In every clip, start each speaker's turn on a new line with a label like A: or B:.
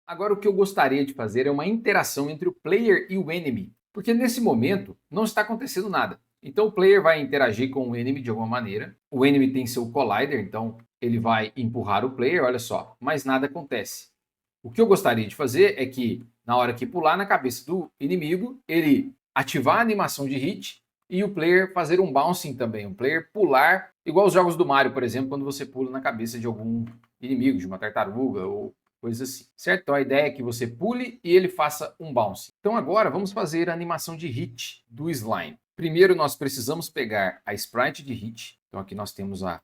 A: Agora o que eu gostaria de fazer é uma interação entre o player e o enemy, porque nesse momento não está acontecendo nada. Então o player vai interagir com o enemy de alguma maneira, o enemy tem seu collider, então ele vai empurrar o player, olha só, mas nada acontece. O que eu gostaria de fazer é que na hora que pular na cabeça do inimigo, ele ativar a animação de hit e o player fazer um bouncing também, o player pular, igual os jogos do Mario, por exemplo, quando você pula na cabeça de algum inimigo, de uma tartaruga ou coisa assim, certo? Então a ideia é que você pule e ele faça um bounce. Então agora vamos fazer a animação de hit do slime. Primeiro nós precisamos pegar a sprite de hit. Então aqui nós temos a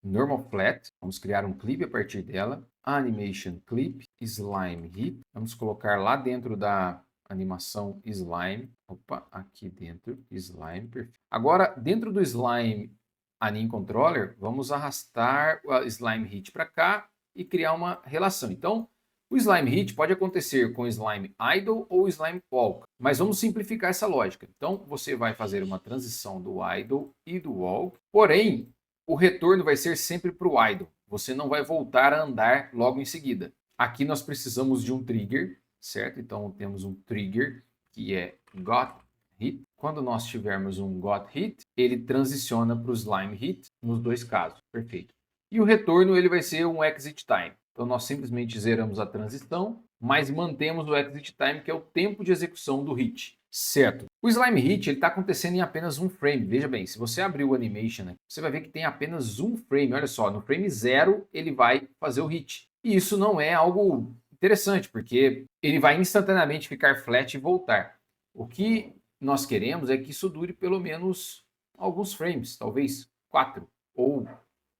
A: normal flat, vamos criar um clipe a partir dela. Animation clip, slime hit. Vamos colocar lá dentro da animação slime. Opa, aqui dentro, slime, perfeito. Agora, dentro do slime anim controller, vamos arrastar o slime hit para cá e criar uma relação. Então, o slime hit pode acontecer com slime idle ou slime walk, mas vamos simplificar essa lógica. Então, você vai fazer uma transição do idle e do walk, porém, o retorno vai ser sempre para o idle. Você não vai voltar a andar logo em seguida. Aqui nós precisamos de um trigger, certo? Então, temos um trigger que é got hit. Quando nós tivermos um got hit, ele transiciona para o slime hit nos dois casos. Perfeito. E o retorno ele vai ser um exit time. Então nós simplesmente zeramos a transição, mas mantemos o exit time, que é o tempo de execução do hit. Certo. O slime hit está acontecendo em apenas um frame. Veja bem, se você abrir o animation, você vai ver que tem apenas um frame. Olha só, no frame 0 ele vai fazer o hit. E isso não é algo interessante, porque ele vai instantaneamente ficar flat e voltar. O que nós queremos é que isso dure pelo menos alguns frames, talvez 4. Ou,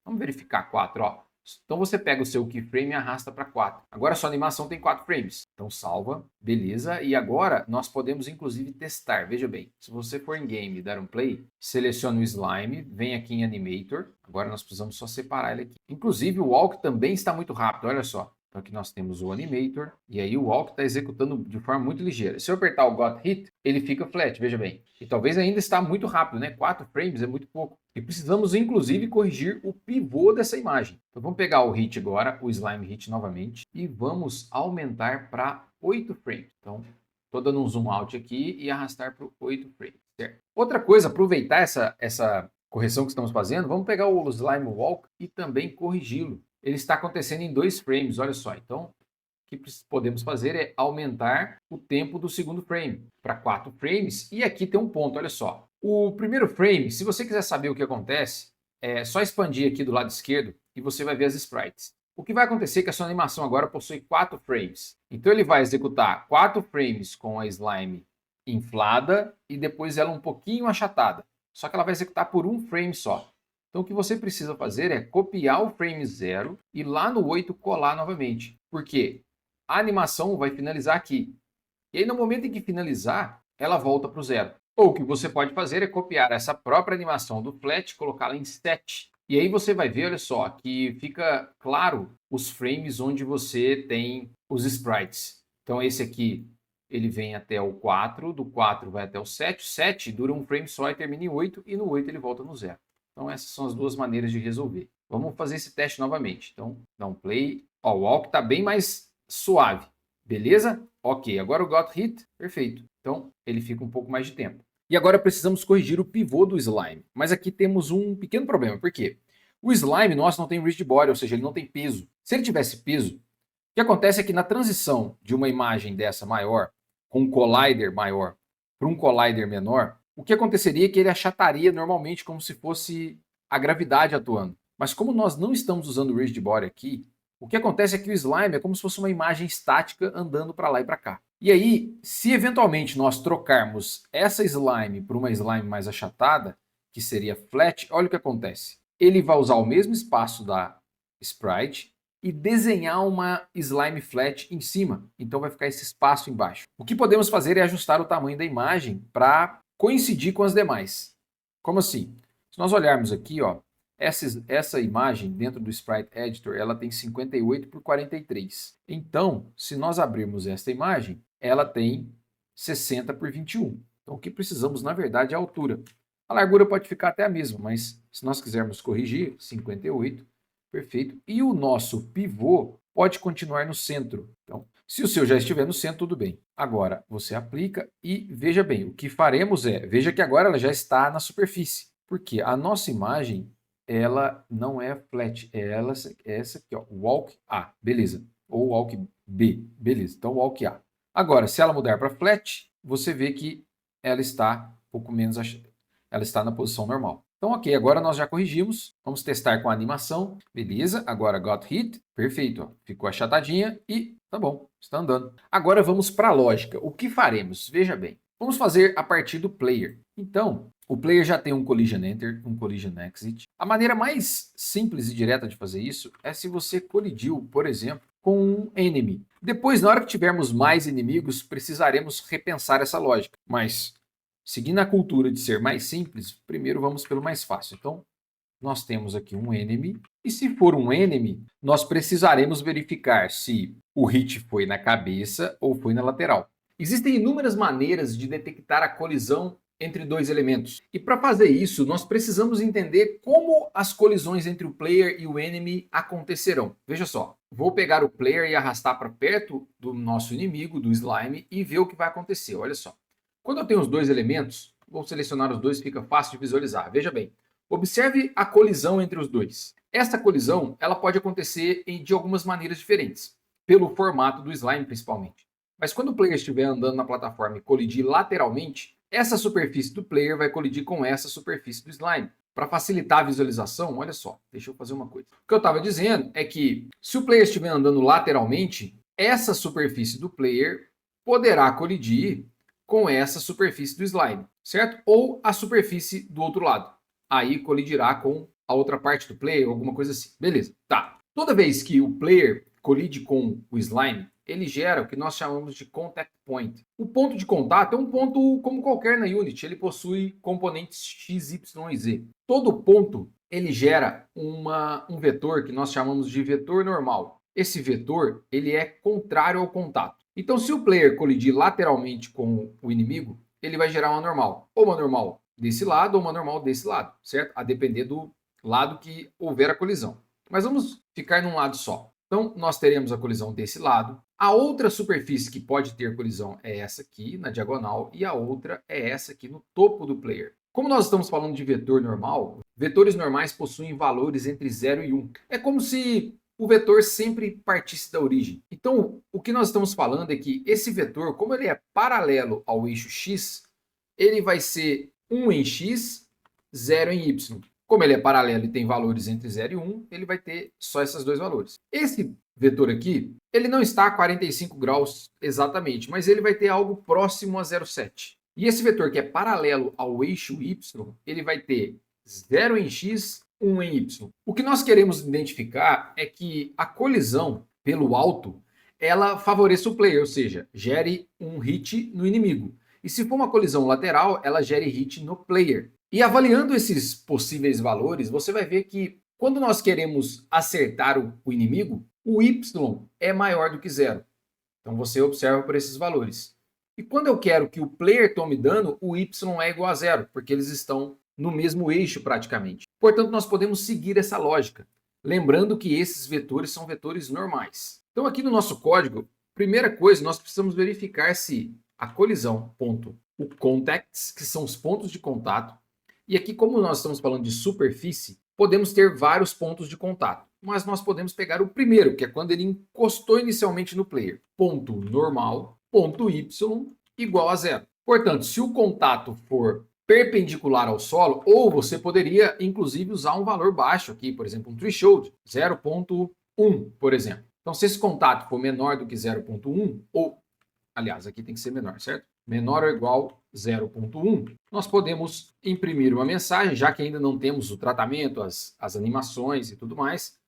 A: vamos verificar 4, ó. Então você pega o seu keyframe e arrasta para 4. Agora a sua animação tem 4 frames. Então salva, beleza. E agora nós podemos inclusive testar. Veja bem, se você for em game e dar um play, seleciona o slime, vem aqui em animator. Agora nós precisamos só separar ele aqui. Inclusive o walk também está muito rápido, olha só. Então aqui nós temos o animator, e aí o walk está executando de forma muito ligeira. Se eu apertar o got hit, ele fica flat, veja bem. E talvez ainda está muito rápido, né? 4 frames é muito pouco. E precisamos inclusive corrigir o pivô dessa imagem. Então vamos pegar o hit agora, o slime hit novamente, e vamos aumentar para 8 frames. Então estou dando um zoom out aqui e arrastar para 8 frames, certo? Outra coisa, aproveitar essa correção que estamos fazendo, vamos pegar o slime walk e também corrigi-lo. Ele está acontecendo em 2 frames, olha só. Então, o que podemos fazer é aumentar o tempo do segundo frame para 4 frames. E aqui tem um ponto, olha só. O primeiro frame, se você quiser saber o que acontece, é só expandir aqui do lado esquerdo e você vai ver as sprites. O que vai acontecer é que a sua animação agora possui 4 frames. Então ele vai executar 4 frames com a slime inflada e depois ela um pouquinho achatada. Só que ela vai executar por um frame só. Então o que você precisa fazer é copiar o frame 0 e lá no 8 colar novamente. Por quê? A animação vai finalizar aqui. E aí no momento em que finalizar, ela volta para o 0. Ou o que você pode fazer é copiar essa própria animação do flat, colocá-la em set. E aí você vai ver, olha só, que fica claro os frames onde você tem os sprites. Então esse aqui, ele vem até o 4, do 4 vai até o 7. O 7 dura um frame só e termina em 8, e no 8 ele volta no 0. Então essas são as duas maneiras de resolver. Vamos fazer esse teste novamente. Então dá um play. Ó, o walk está bem mais suave. Beleza? Ok, agora o got hit, perfeito. Então ele fica um pouco mais de tempo. E agora precisamos corrigir o pivô do slime. Mas aqui temos um pequeno problema. Por quê? O slime nosso não tem rigid body, ou seja, ele não tem peso. Se ele tivesse peso, o que acontece é que na transição de uma imagem dessa maior, com um collider maior, para um collider menor, o que aconteceria é que ele achataria normalmente como se fosse a gravidade atuando. Mas como nós não estamos usando o rigid body aqui, o que acontece é que o slime é como se fosse uma imagem estática andando para lá e para cá. E aí, se eventualmente nós trocarmos essa slime por uma slime mais achatada, que seria flat, olha o que acontece. Ele vai usar o mesmo espaço da sprite e desenhar uma slime flat em cima. Então vai ficar esse espaço embaixo. O que podemos fazer é ajustar o tamanho da imagem para coincidir com as demais. Como assim? Se nós olharmos aqui, ó, essa imagem dentro do Sprite Editor, ela tem 58 por 43. Então, se nós abrirmos esta imagem, ela tem 60 por 21. Então, o que precisamos, na verdade, é a altura. A largura pode ficar até a mesma, mas se nós quisermos corrigir, 58, perfeito. E o nosso pivô pode continuar no centro. Então, Se o seu já estiver no centro, tudo bem. Agora, você aplica e veja bem, o que faremos veja que agora ela já está na superfície. Porque a nossa imagem, ela não é flat, é essa aqui, ó, walk A, beleza. Ou walk B, beleza. Então, walk A. Agora, se ela mudar para flat, você vê que ela está um pouco menos, ela está na posição normal. Então, ok, agora nós já corrigimos. Vamos testar com a animação. Beleza, agora got hit. Perfeito, ó. Ficou achatadinha e tá bom, está andando. Agora vamos para a lógica. O que faremos? Veja bem. Vamos fazer a partir do player. Então, o player já tem um collision enter, um collision exit. A maneira mais simples e direta de fazer isso é se você colidiu, por exemplo, com um enemy. Depois, na hora que tivermos mais inimigos, precisaremos repensar essa lógica. Mas, seguindo a cultura de ser mais simples, primeiro vamos pelo mais fácil. Então, nós temos aqui um enemy, e se for um enemy, nós precisaremos verificar se o hit foi na cabeça ou foi na lateral. Existem inúmeras maneiras de detectar a colisão entre dois elementos. E para fazer isso, nós precisamos entender como as colisões entre o player e o enemy acontecerão. Veja só, vou pegar o player e arrastar para perto do nosso inimigo, do slime, e ver o que vai acontecer. Olha só. Quando eu tenho os dois elementos, vou selecionar os dois, fica fácil de visualizar. Veja bem, observe a colisão entre os dois. Essa colisão ela pode acontecer de algumas maneiras diferentes, pelo formato do slime principalmente. Mas quando o player estiver andando na plataforma e colidir lateralmente, essa superfície do player vai colidir com essa superfície do slime. Para facilitar a visualização, olha só, deixa eu fazer uma coisa. O que eu estava dizendo é que se o player estiver andando lateralmente, essa superfície do player poderá colidir com essa superfície do slime, certo? Ou a superfície do outro lado. Aí colidirá com a outra parte do player, alguma coisa assim. Beleza, tá. Toda vez que o player colide com o slime, ele gera o que nós chamamos de contact point. O ponto de contato é um ponto como qualquer na Unity, ele possui componentes x, y e z. Todo ponto ele gera um vetor que nós chamamos de vetor normal. Esse vetor ele é contrário ao contato. Então, se o player colidir lateralmente com o inimigo, ele vai gerar uma normal. Ou uma normal desse lado ou uma normal desse lado, certo? A depender do lado que houver a colisão. Mas vamos ficar num lado só. Então, nós teremos a colisão desse lado. A outra superfície que pode ter colisão é essa aqui, na diagonal, e a outra é essa aqui no topo do player. Como nós estamos falando de vetor normal, vetores normais possuem valores entre 0 e 1. É como se o vetor sempre partisse da origem. Então, o que nós estamos falando é que esse vetor, como ele é paralelo ao eixo x, ele vai ser 1 em x, 0 em y. Como ele é paralelo e tem valores entre 0 e 1, ele vai ter só esses dois valores. Esse vetor aqui, ele não está a 45 graus exatamente, mas ele vai ter algo próximo a 0,7. E esse vetor que é paralelo ao eixo y, ele vai ter 0 em x, 1 em y. O que nós queremos identificar é que a colisão pelo alto, ela favoreça o player, ou seja, gere um hit no inimigo. E se for uma colisão lateral, ela gere hit no player. E avaliando esses possíveis valores, você vai ver que quando nós queremos acertar o inimigo, o y é maior do que 0. Então você observa por esses valores. E quando eu quero que o player tome dano, o y é igual a 0, porque eles estão no mesmo eixo praticamente. Portanto, nós podemos seguir essa lógica, lembrando que esses vetores são vetores normais. Então aqui no nosso código, primeira coisa, nós precisamos verificar se a colisão, ponto, o contacts, que são os pontos de contato, e aqui como nós estamos falando de superfície, podemos ter vários pontos de contato, mas nós podemos pegar o primeiro, que é quando ele encostou inicialmente no player, ponto normal, ponto y, igual a 0. Portanto, se o contato for perpendicular ao solo, ou você poderia, inclusive, usar um valor baixo aqui, por exemplo, um threshold, 0,1, por exemplo. Então, se esse contato for menor do que 0,1, ou, aliás, aqui tem que ser menor, certo? Menor ou igual 0,1, nós podemos imprimir uma mensagem, já que ainda não temos o tratamento, as animações e tudo mais,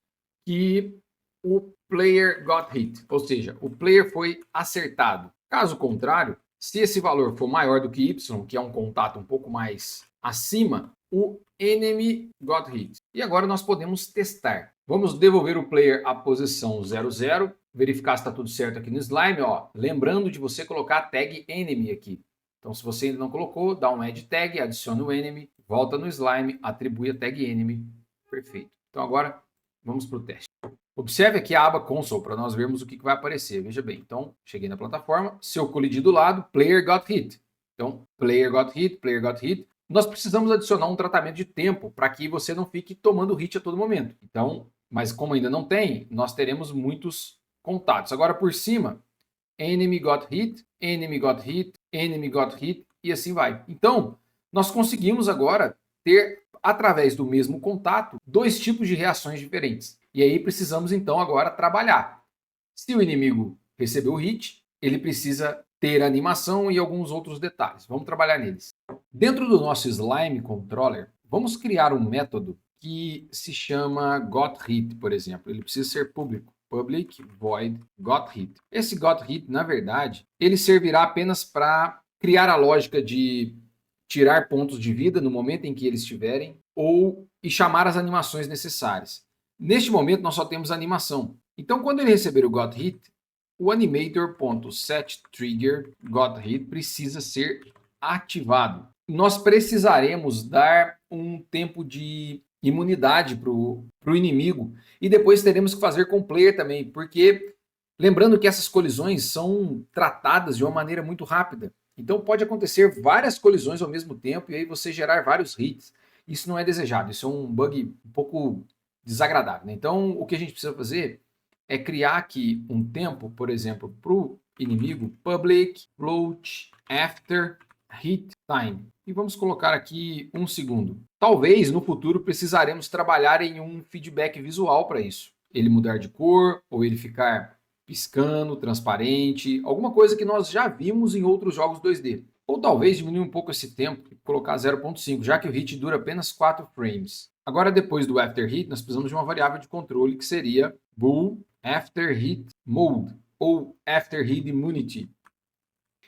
A: que o player got hit, ou seja, o player foi acertado. Caso contrário, se esse valor for maior do que y, que é um contato um pouco mais acima, o enemy got hit. E agora nós podemos testar. Vamos devolver o player à posição 00, verificar se está tudo certo aqui no slime. Ó. Lembrando de você colocar a tag enemy aqui. Então, se você ainda não colocou, dá um add tag, adiciona o enemy, volta no slime, atribui a tag enemy. Perfeito. Então, agora vamos para o teste. Observe aqui a aba Console para nós vermos o que vai aparecer. Veja bem, então cheguei na plataforma, se eu colidir do lado, Player got hit. Então, Player got hit, Player got hit. Nós precisamos adicionar um tratamento de tempo para que você não fique tomando hit a todo momento. Então, mas como ainda não tem, nós teremos muitos contatos. Agora por cima, Enemy got hit, Enemy got hit, Enemy got hit e assim vai. Então, nós conseguimos agora ter, através do mesmo contato, dois tipos de reações diferentes. E aí precisamos então agora trabalhar. Se o inimigo recebeu o hit, ele precisa ter animação e alguns outros detalhes. Vamos trabalhar neles. Dentro do nosso Slime Controller, vamos criar um método que se chama GotHit, por exemplo. Ele precisa ser público. Public void GotHit. Esse GotHit, na verdade, ele servirá apenas para criar a lógica de tirar pontos de vida no momento em que eles estiverem e chamar as animações necessárias. Neste momento, nós só temos a animação. Então, quando ele receber o GotHit, o animator.setTrigger GotHit precisa ser ativado. Nós precisaremos dar um tempo de imunidade para o inimigo e depois teremos que fazer com o player também, porque lembrando que essas colisões são tratadas de uma maneira muito rápida. Então pode acontecer várias colisões ao mesmo tempo e aí você gerar vários hits. Isso não é desejado, isso é um bug um pouco desagradável, né? Então o que a gente precisa fazer é criar aqui um tempo, por exemplo, para o inimigo, public float after hit time. E vamos colocar aqui 1 segundo. Talvez no futuro precisaremos trabalhar em um feedback visual para isso. Ele mudar de cor ou ele ficar piscando, transparente, alguma coisa que nós já vimos em outros jogos 2D. Ou talvez diminuir um pouco esse tempo e colocar 0.5, já que o hit dura apenas 4 frames. Agora, depois do after hit, nós precisamos de uma variável de controle que seria bool after hit mode ou after hit immunity.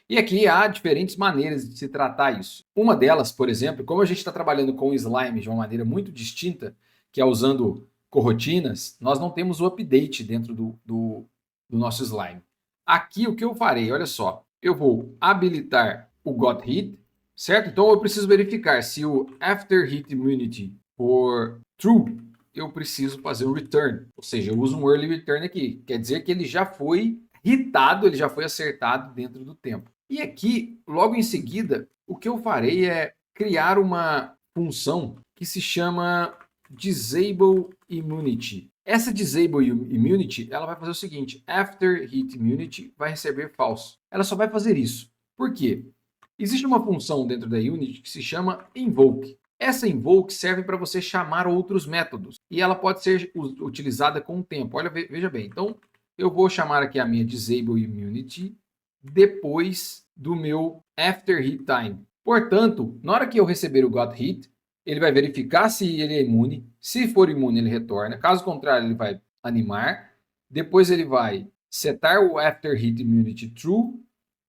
A: E aqui há diferentes maneiras de se tratar isso. Uma delas, por exemplo, como a gente está trabalhando com o slime de uma maneira muito distinta, que é usando coroutinas, nós não temos o update dentro do nosso slime. Aqui o que eu farei, olha só, eu vou habilitar o got hit, certo? Então eu preciso verificar se o after hit immunity for true, eu preciso fazer um return, ou seja, eu uso um early return aqui, quer dizer que ele já foi hitado, ele já foi acertado dentro do tempo. E aqui, logo em seguida, o que eu farei é criar uma função que se chama Disable Immunity. Essa Disable Immunity, ela vai fazer o seguinte, After Hit Immunity vai receber false. Ela só vai fazer isso. Por quê? Existe uma função dentro da Unity que se chama Invoke. Essa Invoke serve para você chamar outros métodos. E ela pode ser utilizada com o tempo. Olha, veja bem. Então, eu vou chamar aqui a minha Disable Immunity depois do meu After Hit Time. Portanto, na hora que eu receber o Got Hit, ele vai verificar se ele é imune. Se for imune, ele retorna. Caso contrário, ele vai animar. Depois ele vai setar o After Hit Immunity True.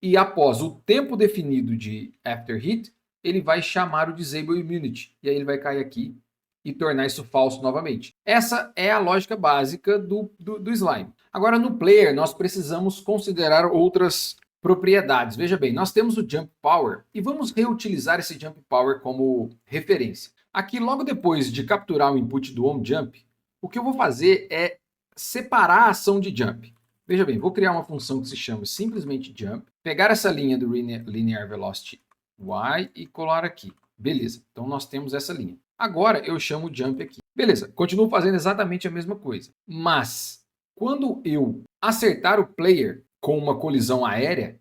A: E após o tempo definido de After Hit, ele vai chamar o Disable Immunity. E aí ele vai cair aqui e tornar isso falso novamente. Essa é a lógica básica do slime. Agora, no player, nós precisamos considerar outras propriedades. Veja bem, nós temos o Jump Power e vamos reutilizar esse Jump Power como referência. Aqui, logo depois de capturar o input do onJump, o que eu vou fazer é separar a ação de Jump. Veja bem, vou criar uma função que se chama simplesmente Jump, pegar essa linha do Linear Velocity Y e colar aqui. Beleza, então nós temos essa linha. Agora eu chamo o Jump aqui. Beleza, continuo fazendo exatamente a mesma coisa. Mas, quando eu acertar o player com uma colisão aérea,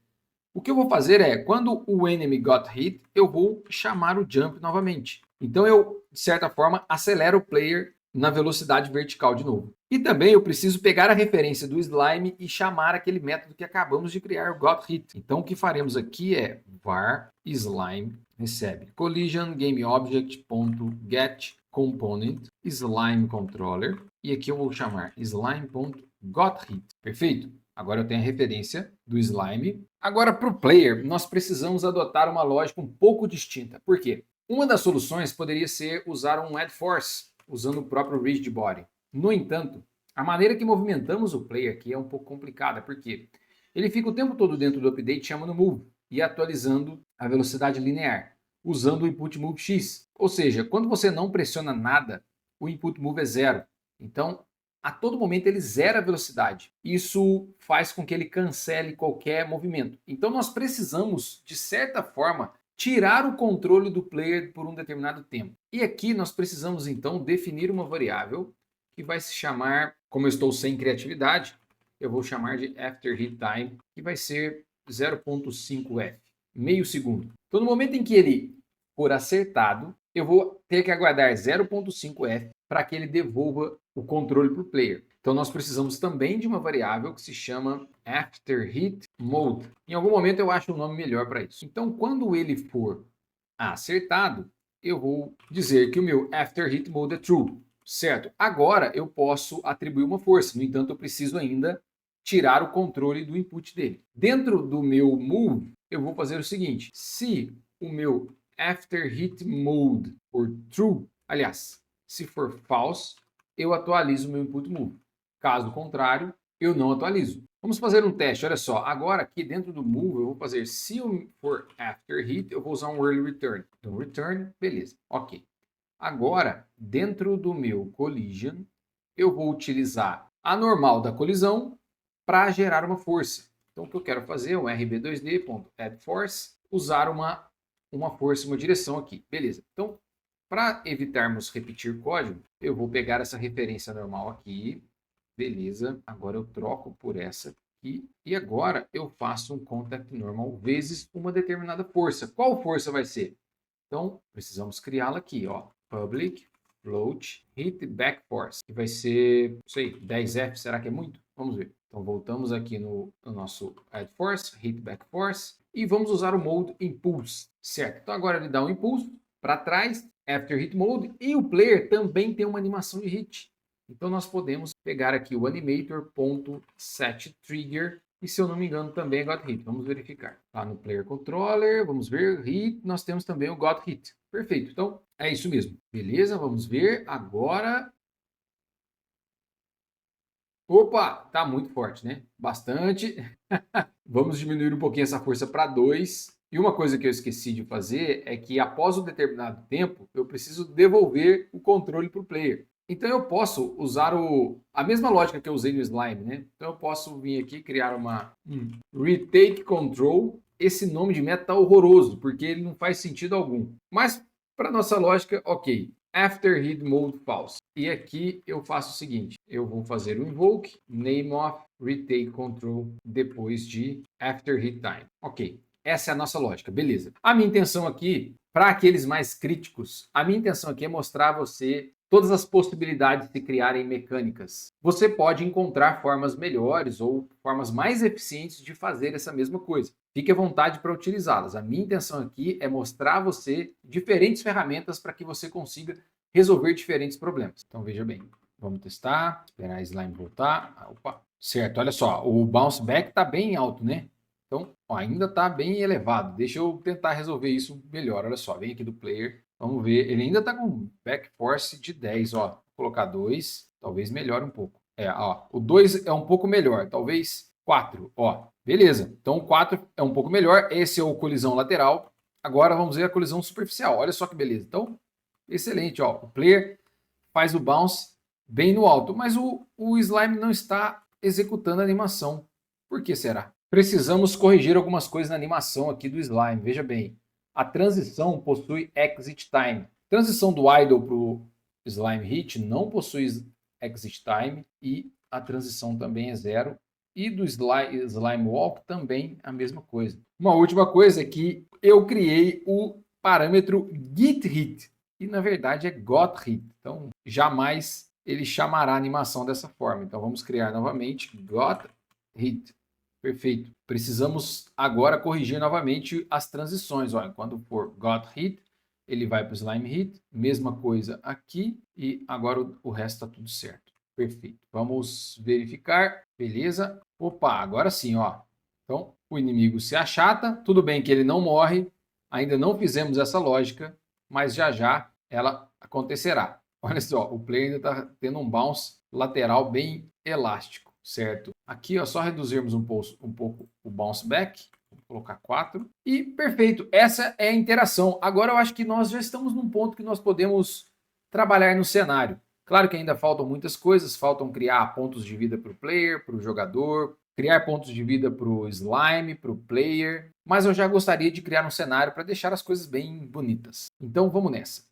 A: o que eu vou fazer é, quando o enemy got hit, eu vou chamar o Jump novamente. Então eu, de certa forma, acelero o player na velocidade vertical de novo. E também eu preciso pegar a referência do slime e chamar aquele método que acabamos de criar, o got hit. Então o que faremos aqui é var slime recebe collision gameObject.get component slime controller e aqui eu vou chamar slime.gotHit. Perfeito? Agora eu tenho a referência do slime. Agora para o player nós precisamos adotar uma lógica um pouco distinta. Por quê? Uma das soluções poderia ser usar um add force usando o próprio rigid body. No entanto, a maneira que movimentamos o player aqui é um pouco complicada, porque ele fica o tempo todo dentro do update chamando move e atualizando a velocidade linear, usando o input move x. Ou seja, quando você não pressiona nada, o input move é 0. Então, a todo momento ele zera a velocidade. Isso faz com que ele cancele qualquer movimento. Então nós precisamos, de certa forma, tirar o controle do player por um determinado tempo. E aqui nós precisamos então definir uma variável que vai se chamar, como eu estou sem criatividade, eu vou chamar de After Hit Time, que vai ser 0.5f, meio segundo. Então no momento em que ele for acertado, eu vou ter que aguardar 0.5f para que ele devolva o controle para o player. Então nós precisamos também de uma variável que se chama After Hit Mode. Em algum momento eu acho um nome melhor para isso. Então quando ele for acertado, eu vou dizer que o meu After Hit Mode é True, certo? Agora eu posso atribuir uma força, no entanto eu preciso ainda tirar o controle do input dele. Dentro do meu move, eu vou fazer o seguinte: se o meu After Hit Mode for True, aliás, se for false, eu atualizo o meu input move. Caso contrário, eu não atualizo. Vamos fazer um teste, olha só. Agora aqui dentro do move eu vou fazer, se for after hit, eu vou usar um early return. Então return, beleza, ok. Agora, dentro do meu collision, eu vou utilizar a normal da colisão para gerar uma força. Então o que eu quero fazer é um rb2d.addForce, usar uma força, uma direção aqui. Beleza. Então, para evitarmos repetir código, eu vou pegar essa referência normal aqui. Beleza. Agora eu troco por essa aqui. E agora eu faço um contact normal vezes uma determinada força. Qual força vai ser? Então, precisamos criá-la aqui, ó. Public float hit back force, que vai ser, não sei, 10F, será que é muito? Vamos ver. Então, voltamos aqui no nosso add force, hit back force, e vamos usar o mode impulse, certo? Então, agora ele dá um impulso para trás, after hit mode, e o player também tem uma animação de hit. Então, nós podemos pegar aqui o animator.setTrigger, e se eu não me engano também é got hit. Vamos verificar. Lá no player controller, vamos ver, hit, nós temos também o got hit. Perfeito, então é isso mesmo. Beleza, vamos ver agora. Opa, tá muito forte, né? Bastante. Vamos diminuir um pouquinho essa força para 2. E uma coisa que eu esqueci de fazer é que após um determinado tempo, eu preciso devolver o controle para o player. Então eu posso usar a mesma lógica que eu usei no slime, né? Então eu posso vir aqui criar uma retake control. Esse nome de meta tá horroroso, porque ele não faz sentido algum. Mas para nossa lógica, ok. After hit mode false. E aqui eu faço o seguinte, eu vou fazer o invoke name of retake control depois de after hit time. Ok, essa é a nossa lógica, beleza. A minha intenção aqui, para aqueles mais críticos, a minha intenção aqui é mostrar a você todas as possibilidades de criarem mecânicas. Você pode encontrar formas melhores ou formas mais eficientes de fazer essa mesma coisa. Fique à vontade para utilizá-las. A minha intenção aqui é mostrar a você diferentes ferramentas para que você consiga resolver diferentes problemas. Então veja bem, vamos testar, esperar a slime voltar. Opa, certo, olha só, o bounce back está bem alto, né? Então ó, ainda está bem elevado. Deixa eu tentar resolver isso melhor. Olha só, vem aqui do player. Vamos ver, ele ainda está com back force de 10, ó. Vou colocar 2, talvez melhore um pouco. Ó, o 2 é um pouco melhor, talvez 4, ó. Beleza, então o 4 é um pouco melhor. Esse é o colisão lateral. Agora vamos ver a colisão superficial. Olha só que beleza. Então, excelente, ó. O player faz o bounce bem no alto, mas o slime não está executando a animação. Por que será? Precisamos corrigir algumas coisas na animação aqui do slime. Veja bem, a transição possui exit time. Transição do idle para o slime hit não possui exit time e a transição também é 0. E do slime walk também a mesma coisa. Uma última coisa é que eu criei o parâmetro get hit e na verdade é got hit. Então jamais ele chamará a animação dessa forma. Então vamos criar novamente got hit. Perfeito. Precisamos agora corrigir novamente as transições. Olha, quando for got hit, ele vai para o slime hit. Mesma coisa aqui. E agora o resto está tudo certo. Perfeito. Vamos verificar. Beleza. Opa, agora sim, ó. Então, o inimigo se achata. Tudo bem que ele não morre. Ainda não fizemos essa lógica, mas já já ela acontecerá. Olha só, o player ainda está tendo um bounce lateral bem elástico, certo? Aqui, ó, só reduzirmos um pouco o bounce back. Vou colocar 4. E perfeito, essa é a interação. Agora eu acho que nós já estamos num ponto que nós podemos trabalhar no cenário. Claro que ainda faltam muitas coisas, faltam criar pontos de vida para o player, para o jogador, criar pontos de vida para o slime, para o player, mas eu já gostaria de criar um cenário para deixar as coisas bem bonitas. Então vamos nessa.